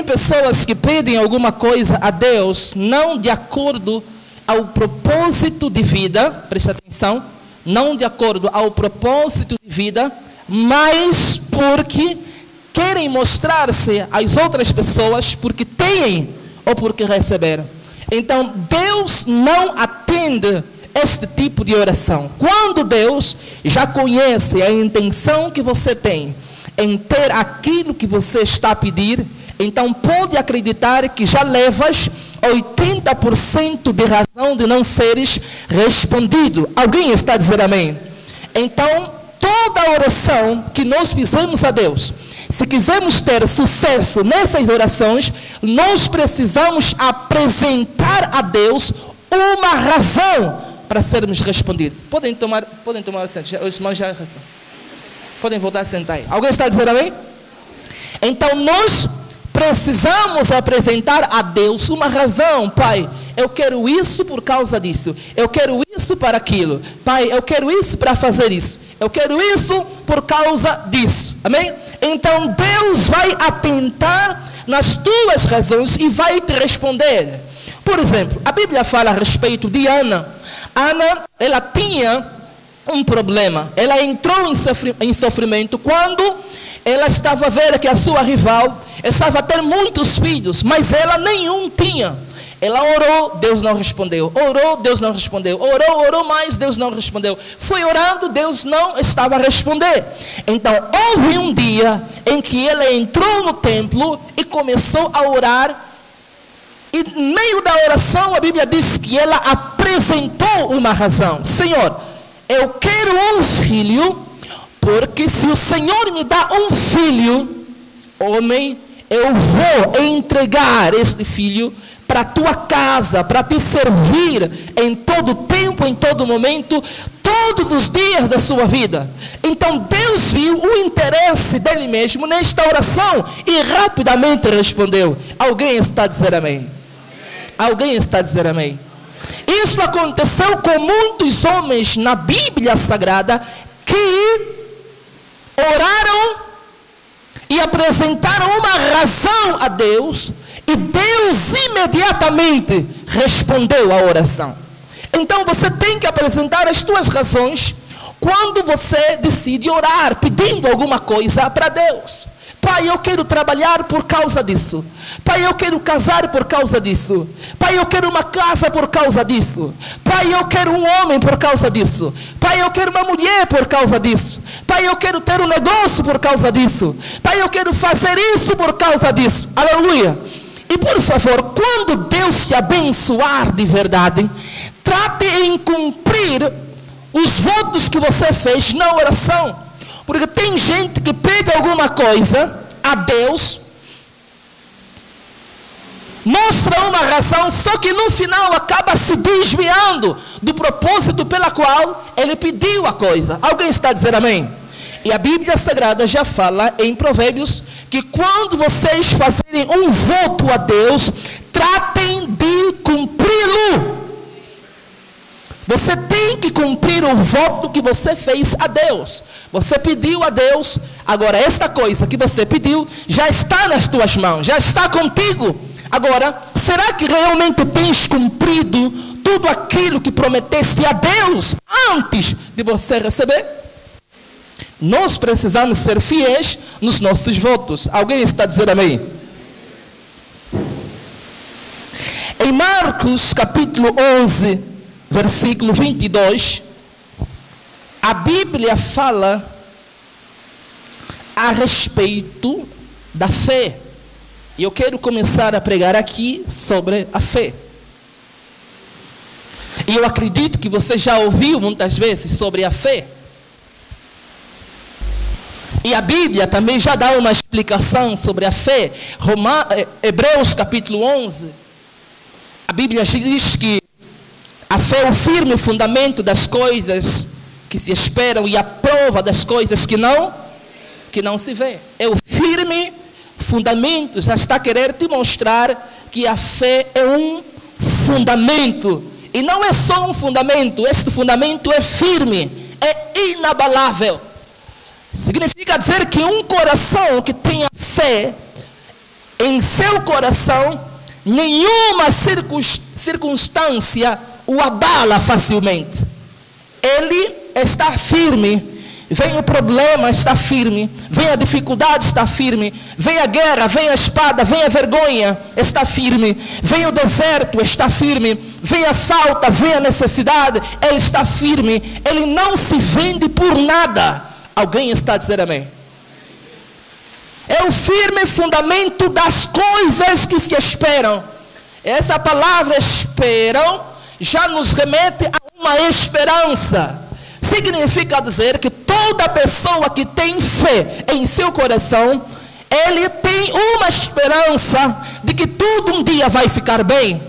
pessoas que pedem alguma coisa a Deus não de acordo ao propósito de vida, preste atenção, não de acordo ao propósito de vida, mas porque querem mostrar-se às outras pessoas porque têm ou porque receberam. Então, Deus não atende este tipo de oração. Quando Deus já conhece a intenção que você tem em ter aquilo que você está a pedir, então pode acreditar que já levas 80% de razão de não seres respondido. Alguém está a dizer amém? Então, toda oração que nós fizemos a Deus, se quisermos ter sucesso nessas orações, nós precisamos apresentar a Deus uma razão para sermos respondidos. Podem tomar assento. Os irmãos já podem voltar a sentar aí. Alguém está a dizer amém? Então nós precisamos apresentar a Deus uma razão. Pai, eu quero isso por causa disso. Eu quero isso para aquilo. Pai, eu quero isso para fazer isso. Eu quero isso por causa disso. Amém? Então Deus vai atentar nas tuas razões e vai te responder. Por exemplo, a Bíblia fala a respeito de Ana. Ana, ela tinha um problema. Ela entrou em sofrimento quando ela estava a ver que a sua rival estava a ter muitos filhos, mas ela nenhum tinha. Ela orou, Deus não respondeu. Orou, Deus não respondeu. Orou mais, Deus não respondeu. Foi orando, Deus não estava a responder. Então, houve um dia em que ela entrou no templo e começou a orar. E no meio da oração, a Bíblia diz que ela apresentou uma razão. Senhor, eu quero um filho, porque se o Senhor me dá um filho, homem, eu vou entregar este filho para a tua casa, para te servir em todo tempo, em todo momento, todos os dias da sua vida. Então Deus viu o interesse dele mesmo nesta oração e rapidamente respondeu. Alguém está a dizer amém? Alguém está a dizer amém? Isso aconteceu com muitos homens na Bíblia Sagrada que oraram e apresentaram uma razão a Deus, e Deus imediatamente respondeu a oração. Então você tem que apresentar as tuas razões quando você decide orar, pedindo alguma coisa para Deus. Pai, eu quero trabalhar por causa disso. Pai, eu quero casar por causa disso. Pai, eu quero uma casa por causa disso. Pai, eu quero um homem por causa disso. Pai, eu quero uma mulher por causa disso. Pai, eu quero ter um negócio por causa disso. Pai, eu quero fazer isso por causa disso. Aleluia. E por favor, quando Deus te abençoar de verdade, trate em cumprir os votos que você fez na oração. Porque tem gente que pede alguma coisa a Deus, mostra uma razão, só que no final acaba se desviando do propósito pela qual ele pediu a coisa. Alguém está a dizer amém? E a Bíblia Sagrada já fala em Provérbios que quando vocês fazerem um voto a Deus, tratem de cumpri-lo. Você tem que cumprir o voto que você fez a Deus. Você pediu a Deus, agora esta coisa que você pediu já está nas tuas mãos, já está contigo. Agora, será que realmente tens cumprido tudo aquilo que prometeste a Deus antes de você receber? Nós precisamos ser fiéis nos nossos votos. Alguém está a dizer amém? Em Marcos capítulo 11, versículo 22, a Bíblia fala a respeito da fé. E eu quero começar a pregar aqui sobre a fé. E eu acredito que você já ouviu muitas vezes sobre a fé. E a Bíblia também já dá uma explicação sobre a fé. Hebreus capítulo 11, a Bíblia diz que a fé é o firme fundamento das coisas que se esperam e a prova das coisas que não se vê. É o firme fundamento, já está a querer te mostrar que a fé é um fundamento. E não é só um fundamento, este fundamento é firme, é inabalável. Significa dizer que um coração que tenha fé em seu coração, nenhuma circunstância o abala facilmente. Ele está firme. Vem o problema, está firme. Vem a dificuldade, está firme. Vem a guerra, vem a espada, vem a vergonha, está firme. Vem o deserto, está firme. Vem a falta, vem a necessidade, ele está firme. Ele não se vende por nada. Alguém está a dizer amém? É o firme fundamento das coisas que se esperam. Essa palavra esperam já nos remete a uma esperança. Significa dizer que toda pessoa que tem fé em seu coração, ele tem uma esperança de que tudo um dia vai ficar bem,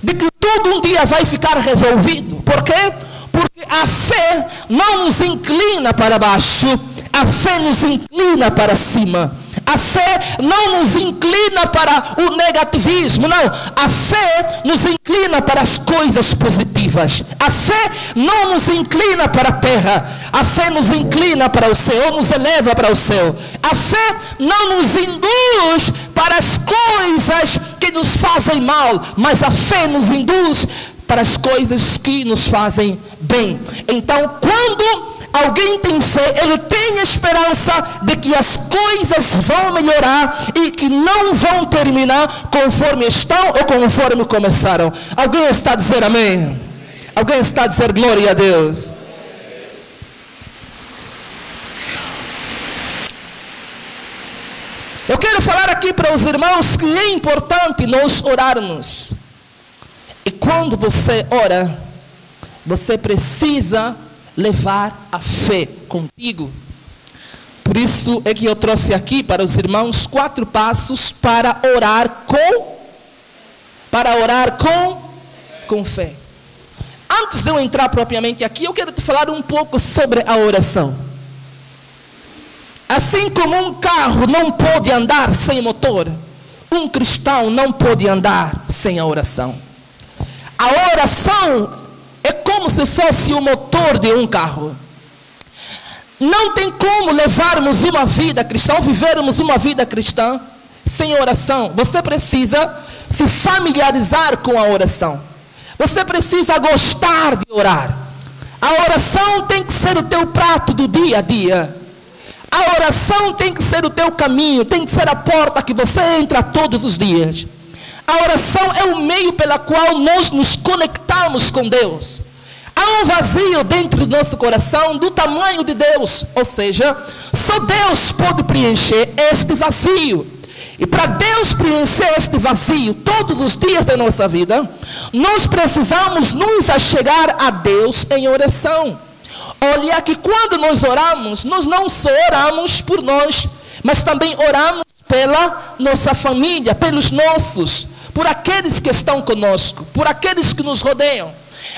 de que tudo um dia vai ficar resolvido. Por quê? Porque a fé não nos inclina para baixo, a fé nos inclina para cima. A fé não nos inclina para o negativismo, não. A fé nos inclina para as coisas positivas. A fé não nos inclina para a terra. A fé nos inclina para o céu, nos eleva para o céu. A fé não nos induz para as coisas que nos fazem mal, mas a fé nos induz para as coisas que nos fazem bem. Então, quando alguém tem fé, ele tem esperança de que as coisas vão melhorar e que não vão terminar conforme estão ou conforme começaram. Alguém está a dizer amém? Alguém está a dizer glória a Deus? Eu quero falar aqui para os irmãos que é importante nós orarmos. E quando você ora, você precisa levar a fé contigo. Por isso é que eu trouxe aqui para os irmãos 4 passos para orar com fé. Antes de eu entrar propriamente aqui, eu quero te falar um pouco sobre a oração. Assim como um carro não pode andar sem motor, um cristão não pode andar sem a oração. A oração é como se fosse o motor de um carro. Não tem como levarmos uma vida cristã, vivermos uma vida cristã sem oração. Você precisa se familiarizar com a oração. Você precisa gostar de orar. A oração tem que ser o teu prato do dia a dia. A oração tem que ser o teu caminho, tem que ser a porta que você entra todos os dias. A oração é o meio pela qual nós nos conectamos com Deus. Há um vazio dentro do nosso coração do tamanho de Deus. Ou seja, só Deus pode preencher este vazio. E para Deus preencher este vazio todos os dias da nossa vida, nós precisamos nos achegar a Deus em oração. Olha que quando nós oramos, nós não só oramos por nós, mas também oramos pela nossa família, pelos nossos, por aqueles que estão conosco, por aqueles que nos rodeiam.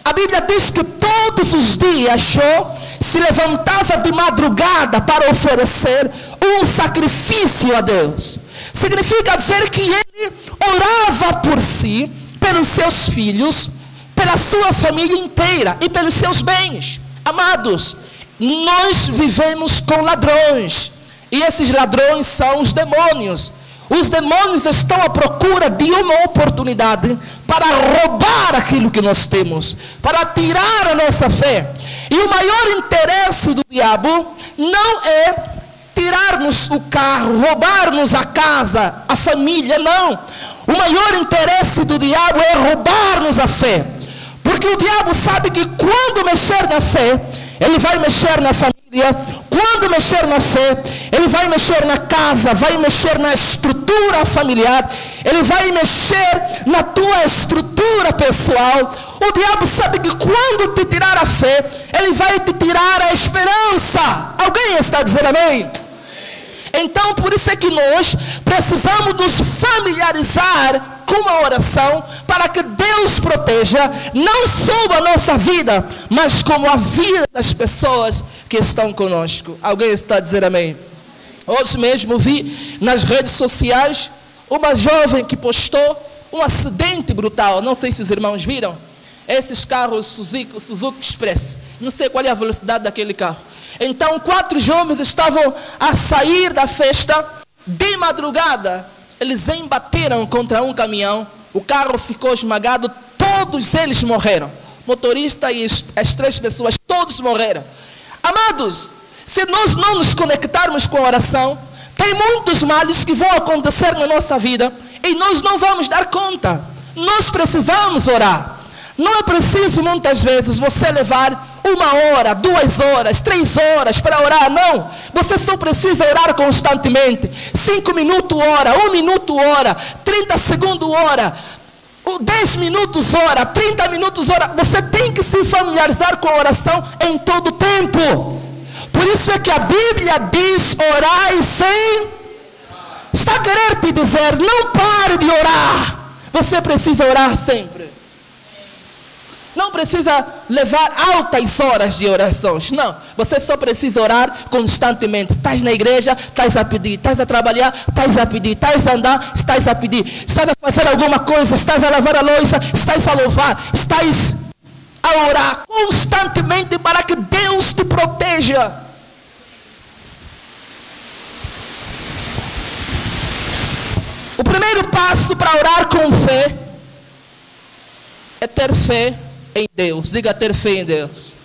A Bíblia diz que todos os dias Jó se levantava de madrugada para oferecer um sacrifício a Deus. Significa dizer que ele orava por si, pelos seus filhos, pela sua família inteira e pelos seus bens. Amados, nós vivemos com ladrões, e esses ladrões são os demônios. Os demônios estão à procura de uma oportunidade para roubar aquilo que nós temos, para tirar a nossa fé. E o maior interesse do diabo não é tirar-nos o carro, roubar-nos a casa, a família, não. O maior interesse do diabo é roubar-nos a fé. Porque o diabo sabe que quando mexer na fé, ele vai mexer na família. Quando mexer na fé, ele vai mexer na casa, vai mexer na estrutura familiar, ele vai mexer na tua estrutura pessoal. O diabo sabe que quando te tirar a fé, ele vai te tirar a esperança. Alguém está dizendo amém? Então, por isso é que nós precisamos nos familiarizar com a oração, para que Deus proteja não só a nossa vida, mas como a vida das pessoas que estão conosco. Alguém está a dizer amém? Hoje mesmo vi nas redes sociais uma jovem que postou um acidente brutal. Não sei se os irmãos viram. Esses carros Suzuki Express. Não sei qual é a velocidade daquele carro. Então 4 jovens estavam a sair da festa de madrugada. eles embateram contra um caminhão, o carro ficou esmagado, todos eles morreram. O motorista e as 3 pessoas, todos morreram. Amados, se nós não nos conectarmos com a oração, tem muitos males que vão acontecer na nossa vida e nós não vamos dar conta. Nós precisamos orar. Não é preciso muitas vezes você levar 1 hora, 2 horas, 3 horas para orar, não. Você só precisa orar constantemente. 5 minutos ora, 1 minuto ora, 30 segundos ora, 10 minutos ora, 30 minutos ora. Você tem que se familiarizar com a oração em todo o tempo. Por isso é que a Bíblia diz: orai sem... Está a querer te dizer, não pare de orar. Você precisa orar sempre. Não precisa levar altas horas de orações. Não, você só precisa orar constantemente. Estás na igreja, estás a pedir. Estás a trabalhar, estás a pedir. Estás a andar, estás a pedir. Estás a fazer alguma coisa, estás a lavar a louça, estás a louvar. Estás a orar constantemente para que Deus te proteja. O primeiro passo para orar com fé é ter fé em Deus. Diga: ter fé em Deus.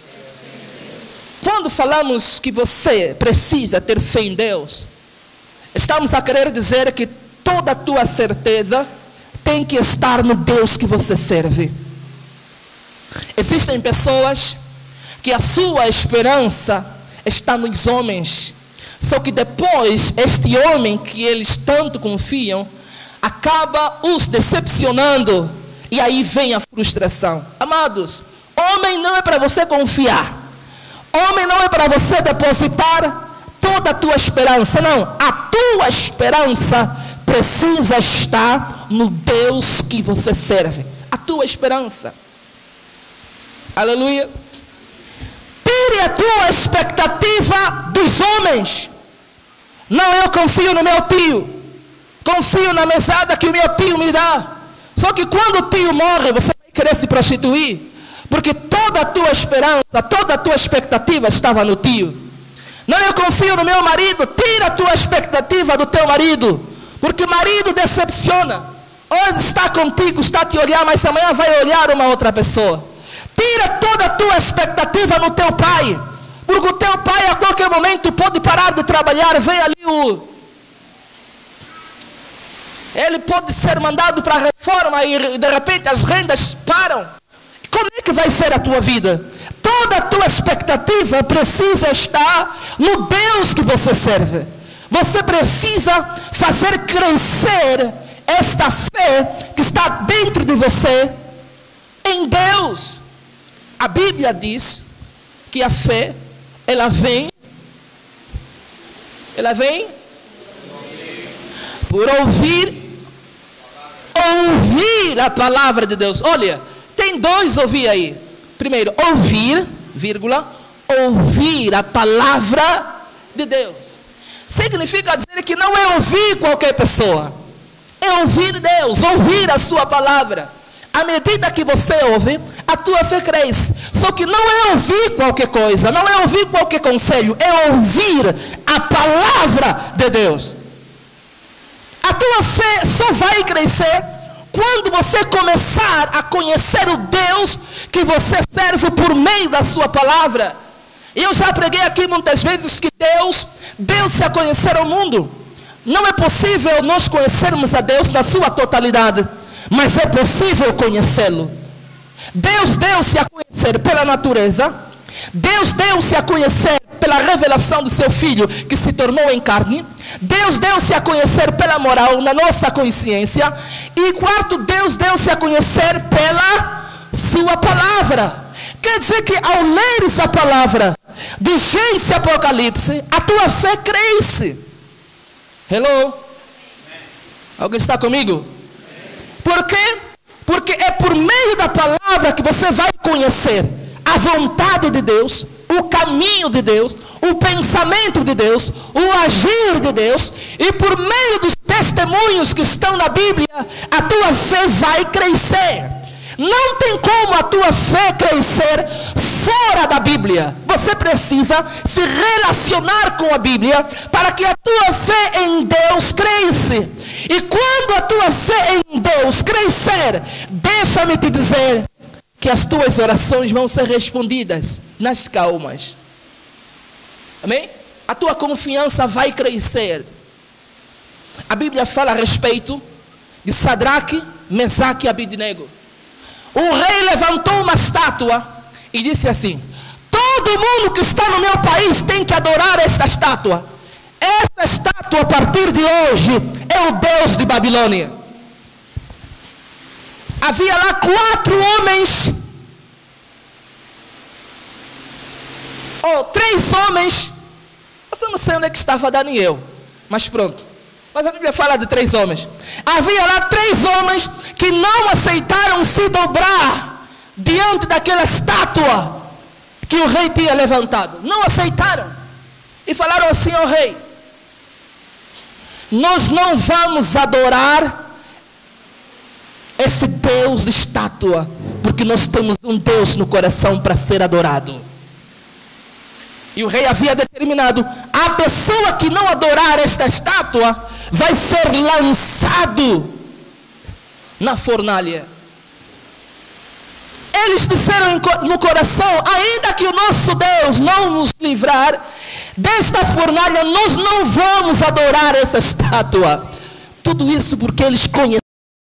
Quando falamos que você precisa ter fé em Deus, estamos a querer dizer que toda a tua certeza tem que estar no Deus que você serve. Existem pessoas que a sua esperança está nos homens, só que depois este homem que eles tanto confiam acaba os decepcionando. E aí vem a frustração. Amados, homem não é para você confiar. Homem não é para você depositar toda a tua esperança. Não, a tua esperança precisa estar no Deus que você serve. A tua esperança. Aleluia. Tire a tua expectativa dos homens. Não, eu confio no meu tio. Confio na mesada que o meu tio me dá. Só que quando o tio morre, você vai querer se prostituir. Porque toda a tua esperança, toda a tua expectativa estava no tio. Não, eu confio no meu marido. Tira a tua expectativa do teu marido. Porque marido decepciona. Hoje está contigo, está a te olhar, mas amanhã vai olhar uma outra pessoa. Tira toda a tua expectativa no teu pai. Porque o teu pai a qualquer momento pode parar de trabalhar. Vem ali ele pode ser mandado para a reforma e de repente as rendas param. Como é que vai ser a tua vida? Toda a tua expectativa precisa estar no Deus que você serve. Você precisa fazer crescer esta fé que está dentro de você em Deus. A Bíblia diz que a fé, ela vem por ouvir a palavra de Deus. Olha, tem 2 ouvir aí. Primeiro, ouvir, vírgula, ouvir a palavra de Deus. Significa dizer que não é ouvir qualquer pessoa. É ouvir Deus, ouvir a sua palavra. À medida que você ouve, a tua fé cresce. Só que não é ouvir qualquer coisa, não é ouvir qualquer conselho, é ouvir a palavra de Deus. A tua fé só vai crescer quando você começar a conhecer o Deus que você serve por meio da sua palavra. Eu já preguei aqui muitas vezes que Deus se a conhecer ao mundo. Não é possível nós conhecermos a Deus na sua totalidade, mas é possível conhecê-lo. Deus deu-se a conhecer pela natureza. Deus deu-se a conhecer pela revelação do seu Filho que se tornou em carne. Deus deu-se a conhecer pela moral na nossa consciência. E quarto, Deus deu-se a conhecer pela sua palavra. Quer dizer que ao leres a palavra de Gênesis e Apocalipse, a tua fé cresce. Hello? Alguém está comigo? Por quê? Porque é por meio da palavra que você vai conhecer a vontade de Deus, o caminho de Deus, o pensamento de Deus, o agir de Deus. E por meio dos testemunhos que estão na Bíblia, a tua fé vai crescer. Não tem como a tua fé crescer fora da Bíblia. Você precisa se relacionar com a Bíblia para que a tua fé em Deus cresça. E quando a tua fé em Deus crescer, deixa-me te dizer que as tuas orações vão ser respondidas nas calmas. Amém? A tua confiança vai crescer. A Bíblia fala a respeito de Sadraque, Mesaque e Abednego. O rei levantou uma estátua e disse assim: todo mundo que está no meu país tem que adorar esta estátua. Esta estátua, a partir de hoje, é o Deus de Babilônia. Havia lá 4 homens, ou 3 homens. Eu não sei onde é que estava Daniel, mas pronto. Mas a Bíblia fala de 3 homens. Havia lá 3 homens que não aceitaram se dobrar diante daquela estátua que o rei tinha levantado. Não aceitaram. E falaram assim ao rei: nós não vamos adorar esse Deus de estátua, porque nós temos um Deus no coração para ser adorado. E o rei havia determinado: a pessoa que não adorar esta estátua vai ser lançado na fornalha. Eles disseram no coração: ainda que o nosso Deus não nos livrar desta fornalha, nós não vamos adorar essa estátua. Tudo isso porque eles conheciam